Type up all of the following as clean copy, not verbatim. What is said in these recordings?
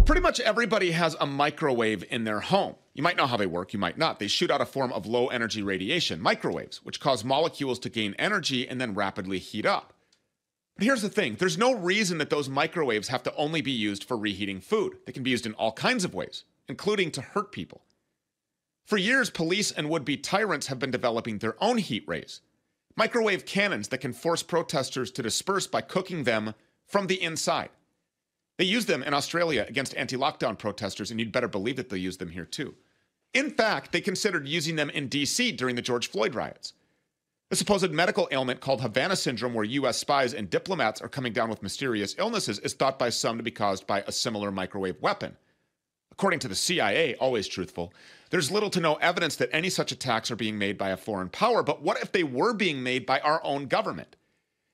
Pretty much everybody has a microwave in their home. You might know how they work, you might not. They shoot out a form of low-energy radiation, microwaves, which cause molecules to gain energy and then rapidly heat up. But here's the thing, there's no reason that those microwaves have to only be used for reheating food. They can be used in all kinds of ways, including to hurt people. For years, police and would-be tyrants have been developing their own heat rays. Microwave cannons that can force protesters to disperse by cooking them from the inside. They use them in Australia against anti-lockdown protesters, and you'd better believe that they'll use them here too. In fact, they considered using them in D.C. during the George Floyd riots. A supposed medical ailment called Havana syndrome, where U.S. spies and diplomats are coming down with mysterious illnesses, is thought by some to be caused by a similar microwave weapon. According to the CIA, always truthful, there's little to no evidence that any such attacks are being made by a foreign power, but what if they were being made by our own government?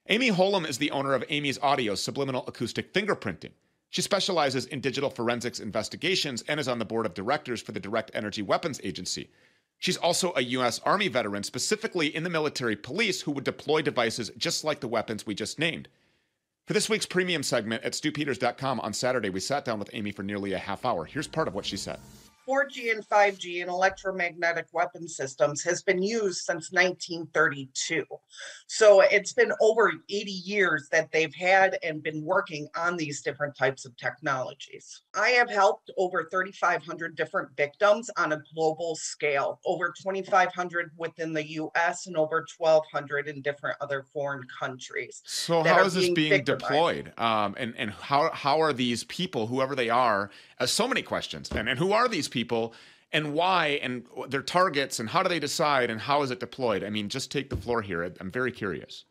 Amy Holem is the owner of Amy's Audio Subliminal Acoustic Fingerprinting. She specializes in digital forensics investigations and is on the board of directors for the Direct Energy Weapons Agency. She's also a U.S. Army veteran, specifically in the military police, who would deploy devices just like the weapons we just named. For this week's premium segment at stupeters.com on Saturday, we sat down with Amy for nearly a half hour. Here's part of what she said. 4G and 5G and electromagnetic weapon systems has been used since 1932. So it's been over 80 years that they've had and been working on these different types of technologies. I have helped over 3,500 different victims on a global scale, over 2,500 within the US and over 1,200 in different other foreign countries. So how is this being deployed? And how are these people, whoever they are, so many questions, and who are these people and why, and their targets, and how do they decide, and how is it deployed? I mean, just take the floor here. I'm very curious.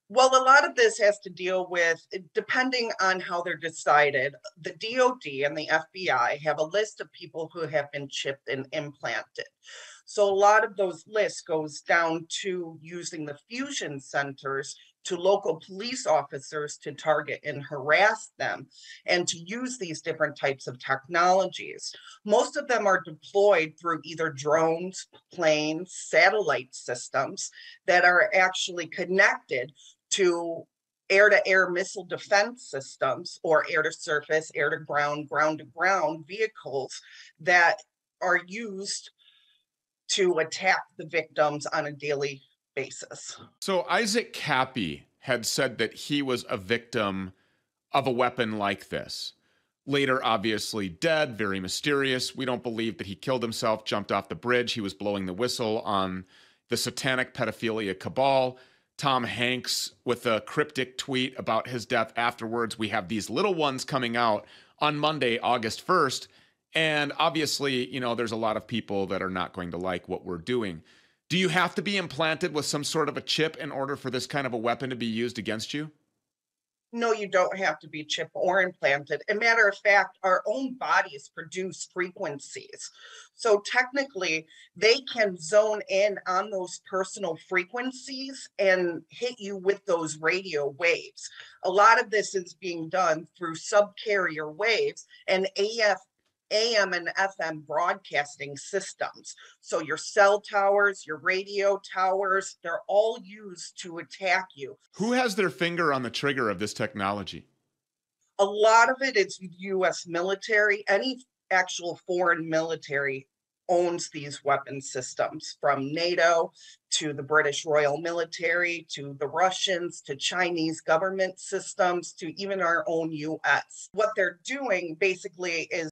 Well, a lot of this has to deal with, depending on how they're decided, the DOD and the FBI have a list of people who have been chipped and implanted. So a lot of those lists goes down to using the fusion centers to local police officers to target and harass them and to use these different types of technologies. Most of them are deployed through either drones, planes, satellite systems that are actually connected to air-to-air missile defense systems or air-to-surface, air-to-ground, ground-to-ground vehicles that are used to attack the victims on a daily basis. So Isaac Cappy had said that he was a victim of a weapon like this. Later, obviously dead, very mysterious. We don't believe that he killed himself, jumped off the bridge. He was blowing the whistle on the satanic pedophilia cabal. Tom Hanks with a cryptic tweet about his death afterwards. We have these little ones coming out on Monday, August 1st. And obviously, you know, there's a lot of people that are not going to like what we're doing. Do you have to be implanted with some sort of a chip in order for this kind of a weapon to be used against you? No, you don't have to be chipped or implanted. As a matter of fact, our own bodies produce frequencies. So technically, they can zone in on those personal frequencies and hit you with those radio waves. A lot of this is being done through subcarrier waves and AM and FM broadcasting systems. So your cell towers, your radio towers, they're all used to attack you. Who has their finger on the trigger of this technology? A lot of it is U.S. military. Any actual foreign military owns these weapon systems, from NATO to the British Royal Military, to the Russians, to Chinese government systems, to even our own U.S. What they're doing basically is